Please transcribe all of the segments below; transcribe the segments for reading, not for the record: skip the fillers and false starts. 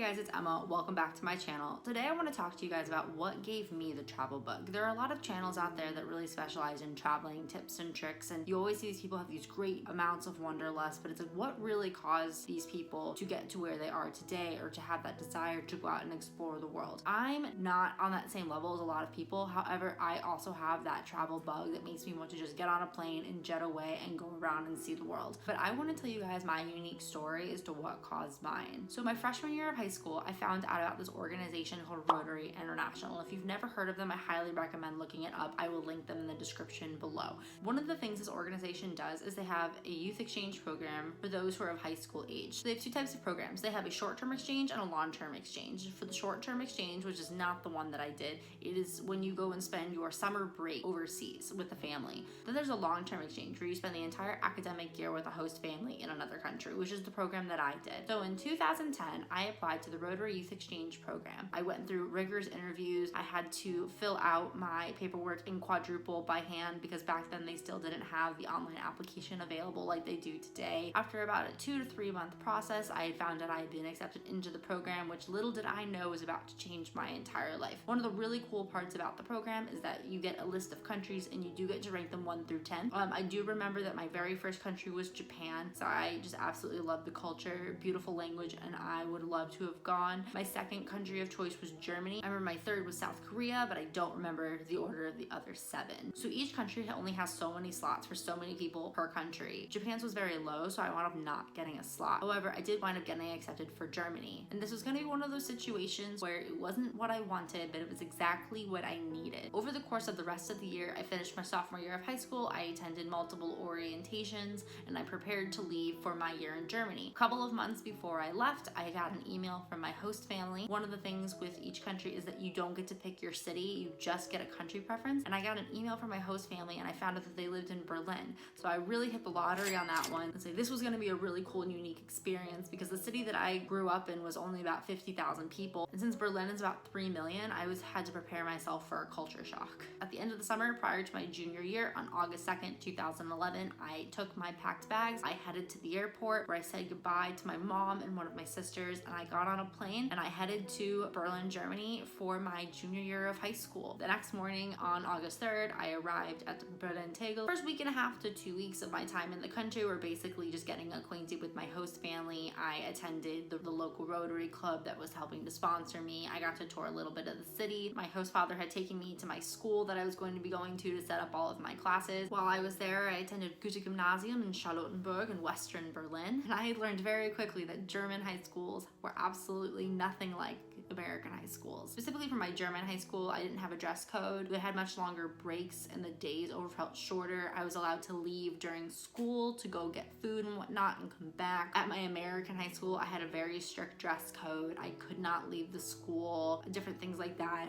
guys, it's Emma. Welcome back to my channel. Today I want to talk to you guys about what gave me the travel bug. There are a lot of channels out there that really specialize in traveling tips and tricks, and you always see these people have these great amounts of wanderlust, but it's like, what really caused these people to get to where they are today or to have that desire to go out and explore the world? I'm not on that same level as a lot of people. However, I also have that travel bug that makes me want to just get on a plane and jet away and go around and see the world. But I want to tell you guys my unique story as to what caused mine. So my freshman year of high school, I found out about this organization called Rotary International. If you've never heard of them, I highly recommend looking it up. I will link them in the description below. One of the things this organization does is they have a youth exchange program for those who are of high school age. So they have two types of programs. They have a short-term exchange and a long-term exchange. For the short-term exchange, which is not the one that I did, it is when you go and spend your summer break overseas with the family. Then there's a long-term exchange where you spend the entire academic year with a host family in another country, which is the program that I did. So in 2010, I applied to the Rotary Youth Exchange program. I went through rigorous interviews. I had to fill out my paperwork in quadruple by hand because back then they still didn't have the online application available like they do today. After about a 2 to 3 month process, I had found out I had been accepted into the program, which little did I know was about to change my entire life. One of the really cool parts about the program is that you get a list of countries and you do get to rank them 1 through 10. I do remember that my very first country was Japan, so I just absolutely love the culture, beautiful language, and I would love to have gone. My second country of choice was Germany. I remember my third was South Korea, but I don't remember the order of the other 7. So each country only has so many slots for so many people per country. Japan's was very low, so I wound up not getting a slot. However, I did wind up getting accepted for Germany. And this was going to be one of those situations where it wasn't what I wanted, but it was exactly what I needed. Over the course of the rest of the year, I finished my sophomore year of high school. I attended multiple orientations, and I prepared to leave for my year in Germany. A couple of months before I left, I got an email from my host family. One of the things with each country is that you don't get to pick your city, you just get a country preference. And I got an email from my host family and I found out that they lived in Berlin. So I really hit the lottery on that one. And so this was gonna be a really cool and unique experience because the city that I grew up in was only about 50,000 people. And since Berlin is about 3 million, I had to prepare myself for a culture shock. At the end of the summer, prior to my junior year, on August 2nd, 2011, I took my packed bags. I headed to the airport where I said goodbye to my mom and one of my sisters, and I got on a plane and I headed to Berlin, Germany for my junior year of high school. The next morning on August 3rd, I arrived at Berlin Tegel. First week and a half to 2 weeks of my time in the country were basically just getting acquainted with my host family. I attended the local Rotary club that was helping to sponsor me. I got to tour a little bit of the city. My host father had taken me to my school that I was going to be going to set up all of my classes. While I was there, I attended Goethe Gymnasium in Charlottenburg in Western Berlin, and I learned very quickly that German high schools were absolutely nothing like American high schools. Specifically for my German high school, I didn't have a dress code. They had much longer breaks and the days felt shorter. I was allowed to leave during school to go get food and whatnot and come back. At my American high school, I had a very strict dress code. I could not leave the school, different things like that.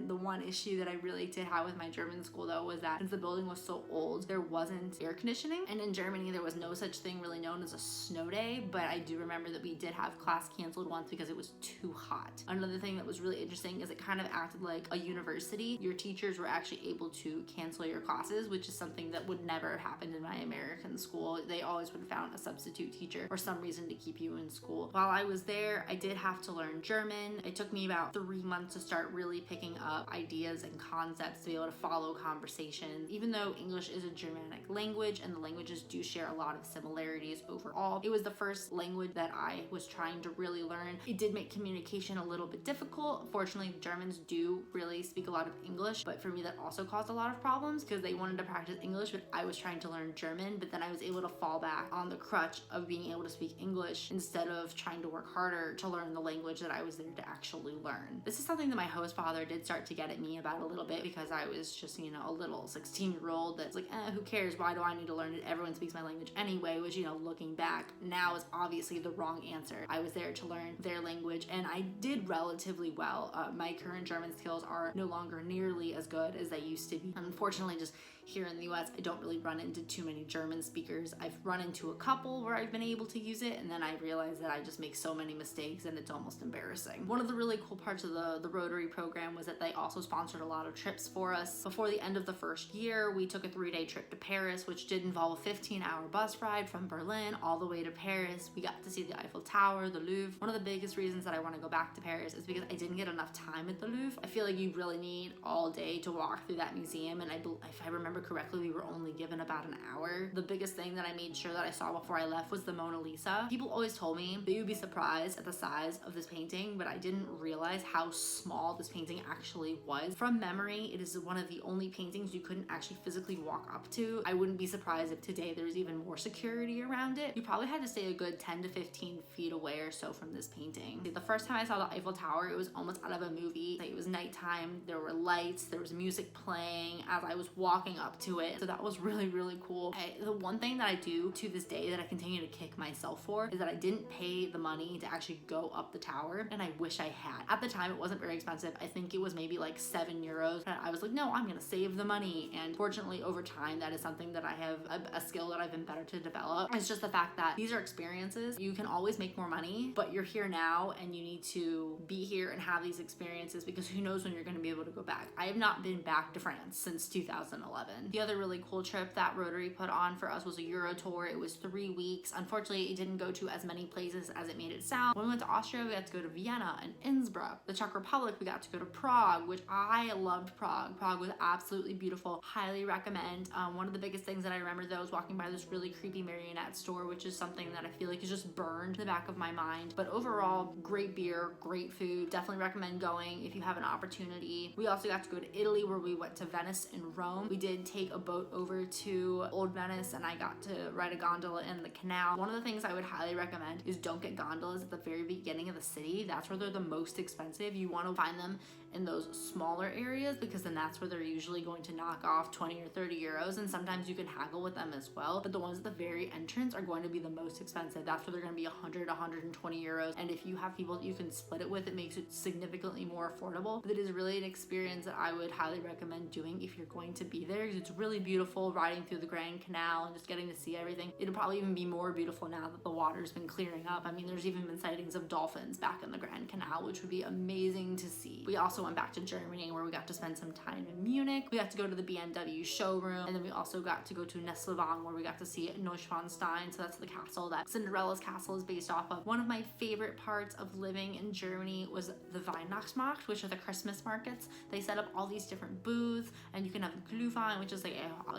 The one issue that I really did have with my German school though was that since the building was so old, there wasn't air conditioning. And in Germany, there was no such thing really known as a snow day, but I do remember that we did have class canceled once because it was too hot. Another thing that was really interesting is it kind of acted like a university. Your teachers were actually able to cancel your classes, which is something that would never have happened in my American school. They always would have found a substitute teacher or some reason to keep you in school. While I was there, I did have to learn German. It took me about 3 months to start really picking up ideas and concepts to be able to follow conversations. Even though English is a Germanic language and the languages do share a lot of similarities overall, it was the first language that I was trying to really learn. It did make communication a little bit difficult. Fortunately, Germans do really speak a lot of English, but for me that also caused a lot of problems because they wanted to practice English, but I was trying to learn German, but then I was able to fall back on the crutch of being able to speak English instead of trying to work harder to learn the language that I was there to actually learn. This is something that my host father did start to get at me about a little bit because I was just, a little 16-year-old that's like, who cares? Why do I need to learn it? Everyone speaks my language anyway, which, looking back now is obviously the wrong answer. I was there to learn their language and I did relatively well. My current German skills are no longer nearly as good as they used to be. Unfortunately, just here in the US, I don't really run into too many German speakers. I've run into a couple where I've been able to use it, and then I realized that I just make so many mistakes and it's almost embarrassing. One of the really cool parts of the Rotary program was that they also sponsored a lot of trips for us. Before the end of the first year, we took a 3-day trip to Paris, which did involve a 15-hour bus ride from Berlin all the way to Paris. We got to see the Eiffel Tower, the Louvre. One of the biggest reasons that I want to go back to Paris is because I didn't get enough time at the Louvre. I feel like you really need all day to walk through that museum, and if I remember correctly, we were only given about an hour. The biggest thing that I made sure that I saw before I left was the Mona Lisa. People always told me that you'd be surprised at the size of this painting, but I didn't realize how small this painting actually was. From memory, it is one of the only paintings you couldn't actually physically walk up to. I wouldn't be surprised if today there's even more security around it. You probably had to stay a good 10 to 15 feet away or so from this painting. The first time I saw the Eiffel Tower, it was almost out of a movie. It was nighttime, there were lights, there was music playing as I was walking up to it. So that was really, really cool. The one thing that I do to this day that I continue to kick myself for is that I didn't pay the money to actually go up the tower, and I wish I had. At the time, it wasn't very expensive. I think it was maybe like €7. And I was like, no, I'm gonna save the money. And fortunately, over time, that is something that I have a skill that I've been better to develop. It's just the fact that these are experiences. You can always make more money, but you're here now and you need to be here and have these experiences, because who knows when you're gonna be able to go back. I have not been back to France since 2011. The other really cool trip that Rotary put on for us was a Euro tour. It was 3 weeks. Unfortunately, it didn't go to as many places as it made it sound. When we went to Austria, we got to go to Vienna and Innsbruck. The Czech Republic, we got to go to Prague, which I loved Prague. Prague was absolutely beautiful. Highly recommend. One of the biggest things that I remember though was walking by this really creepy marionette store, which is something that I feel like is just burned in the back of my mind. But overall, great beer, great food. Definitely recommend going if you have an opportunity. We also got to go to Italy, where we went to Venice and Rome. We did take a boat over to Old Venice, and I got to ride a gondola in the canal. One of the things I would highly recommend is don't get gondolas at the very beginning of the city. That's where they're the most expensive. You want to find them in those smaller areas, because then that's where they're usually going to knock off 20 or 30 euros, and sometimes you can haggle with them as well. But the ones at the very entrance are going to be the most expensive. That's where they're going to be 100, 120 euros. And if you have people that you can split it with, it makes it significantly more affordable. But it is really an experience that I would highly recommend doing if you're going to be there, because it's really beautiful riding through the Grand Canal and just getting to see everything. It'll probably even be more beautiful now that the water's been clearing up. I mean, there's even been sightings of dolphins back in the Grand Canal, which would be amazing to see. We also went back to Germany, where we got to spend some time in Munich. We got to go to the BMW showroom, and then we also got to go to Nesselwang, where we got to see Neuschwanstein. So that's the castle that Cinderella's castle is based off of. One of my favorite parts of living in Germany was the Weihnachtsmarkt, which are the Christmas markets. They set up all these different booths, and you can have Glühwein, which is like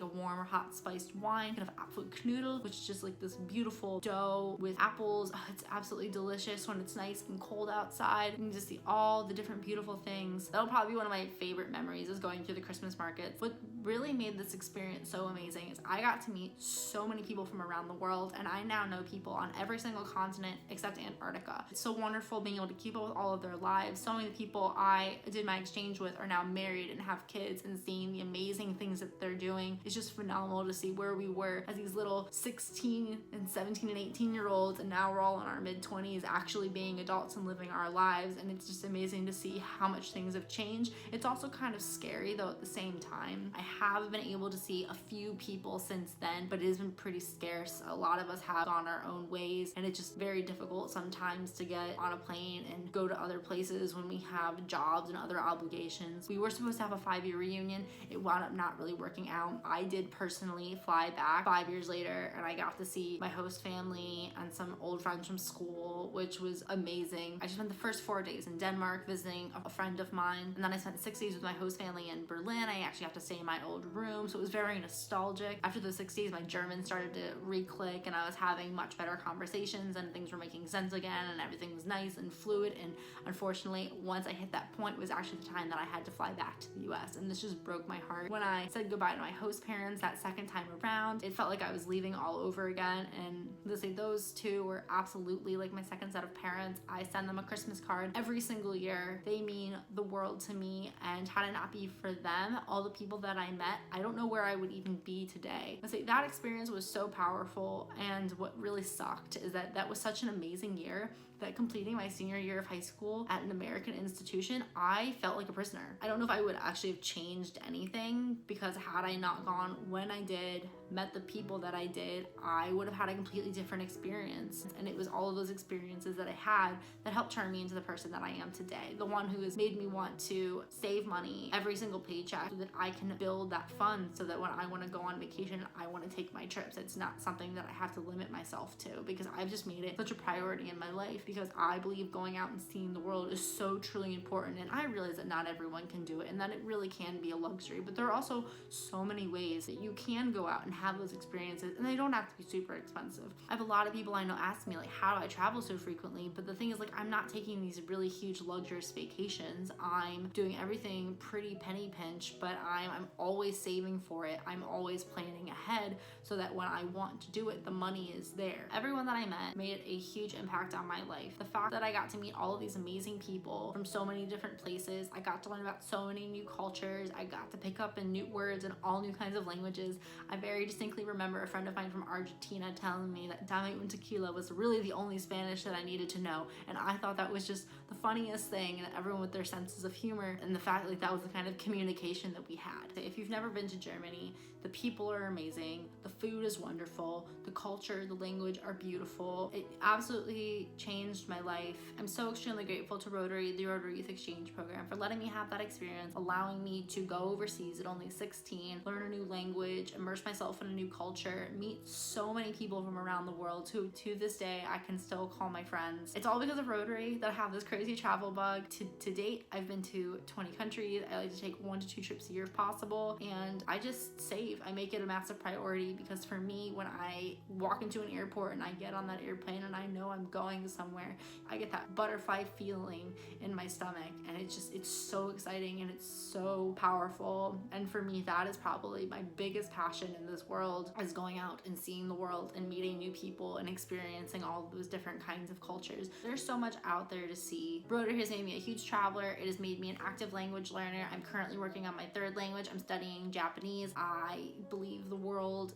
a warm or hot spiced wine. You can have Apfelknödel, which is just like this beautiful dough with apples. Oh, it's absolutely delicious when it's nice and cold outside. You can just see all the different beautiful things. That'll probably be one of my favorite memories, is going through the Christmas markets. What really made this experience so amazing is I got to meet so many people from around the world, and I now know people on every single continent except Antarctica. It's so wonderful being able to keep up with all of their lives. So many people I did my exchange with are now married and have kids, and seeing the amazing things that they're doing. It's just phenomenal to see where we were as these little 16 and 17 and 18-year-olds, and now we're all in our mid-20s actually being adults and living our lives. And it's just amazing to see how much things have changed. It's also kind of scary though at the same time. I have been able to see a few people since then, but it has been pretty scarce. A lot of us have gone our own ways, and it's just very difficult sometimes to get on a plane and go to other places when we have jobs and other obligations. We were supposed to have a 5-year reunion. It wound up not really working out. I did personally fly back 5 years later, and I got to see my host family and some old friends from school, which was amazing. I just spent the first 4 days in Denmark visiting a friend of mine, and then I spent 6 days with my host family in Berlin. I actually got to stay in my old room, so it was very nostalgic. After those 6 days, my German started to re-click, and I was having much better conversations, and things were making sense again, and everything was nice and fluid. And unfortunately, once I hit that point, it was actually the time that I had to fly back to the US, and this just broke my heart. When I said goodbye to my host parents that second time around, it felt like I was leaving all over again. And those two were absolutely like my second set of parents. I send them a Christmas card every single year. They mean the world to me, and had it not be for them, all the people that I met, I don't know where I would even be today. That experience was so powerful, and what really sucked is that was such an amazing year, that completing my senior year of high school at an American institution, I felt like a prisoner. I don't know if I would actually have changed anything, because had I not gone when I did, met the people that I did, I would have had a completely different experience. And it was all of those experiences that I had that helped turn me into the person that I am today. The one who has made me want to save money every single paycheck so that I can build that fund so that when I want to go on vacation, I want to take my trips. It's not something that I have to limit myself to, because I've just made it such a priority in my life, because I believe going out and seeing the world is so truly important. And I realize that not everyone can do it and that it really can be a luxury, but there are also so many ways that you can go out and have those experiences, and they don't have to be super expensive. I have a lot of people I know ask me, like, how do I travel so frequently? But the thing is, like, I'm not taking these really huge luxurious vacations. I'm doing everything pretty penny pinch, but I'm always saving for it. I'm always planning ahead so that when I want to do it, the money is there. Everyone that I met made a huge impact on my life. The fact that I got to meet all of these amazing people from so many different places, I got to learn about so many new cultures, I got to pick up in new words and all new kinds of languages. I very distinctly remember a friend of mine from Argentina telling me that dame un tequila was really the only Spanish that I needed to know, and I thought that was just the funniest thing, and everyone with their senses of humor, and the fact that that was the kind of communication that we had. If you've never been to Germany, the people are amazing, the food is wonderful, the culture, the language are beautiful. It absolutely changed my life. I'm so extremely grateful to Rotary, the Rotary Youth Exchange Program, for letting me have that experience, allowing me to go overseas at only 16, learn a new language, immerse myself in a new culture, meet so many people from around the world who to this day I can still call my friends. It's all because of Rotary that I have this crazy travel bug. To date, I've been to 20 countries. I like to take 1 to 2 trips a year if possible, and I just save. I make it a massive priority, because for me, when I walk into an airport and I get on that airplane and I know I'm going somewhere, I get that butterfly feeling in my stomach, and it's so exciting and it's so powerful. And for me, that is probably my biggest passion in this world, is going out and seeing the world and meeting new people and experiencing all of those different kinds of cultures. There's so much out there to see. Rotary has made me a huge traveler. It has made me an active language learner. I'm currently working on my 3rd language. I'm studying Japanese. I believe the world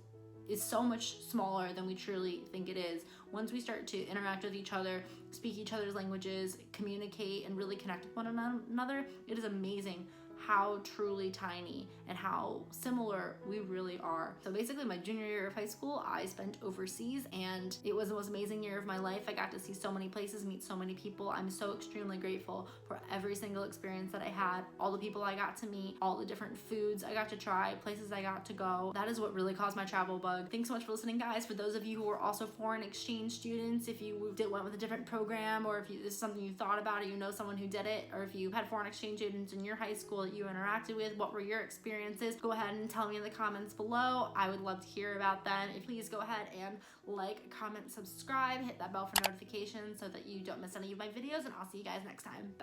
is so much smaller than we truly think it is. Once we start to interact with each other, speak each other's languages, communicate, and really connect with one another, it is amazing how truly tiny and how similar we really are. So basically, my junior year of high school, I spent overseas, and it was the most amazing year of my life. I got to see so many places, meet so many people. I'm so extremely grateful for every single experience that I had, all the people I got to meet, all the different foods I got to try, places I got to go. That is what really caused my travel bug. Thanks so much for listening, guys. For those of you who are also foreign exchange students, if you went with a different program, or if this is something you thought about, or you know someone who did it, or if you had foreign exchange students in your high school that you interacted with, what were your experiences? Go ahead and tell me in the comments below. I would love to hear about them. Please go ahead and like, comment, subscribe, hit that bell for notifications so that you don't miss any of my videos, and I'll see you guys next time.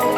Bye.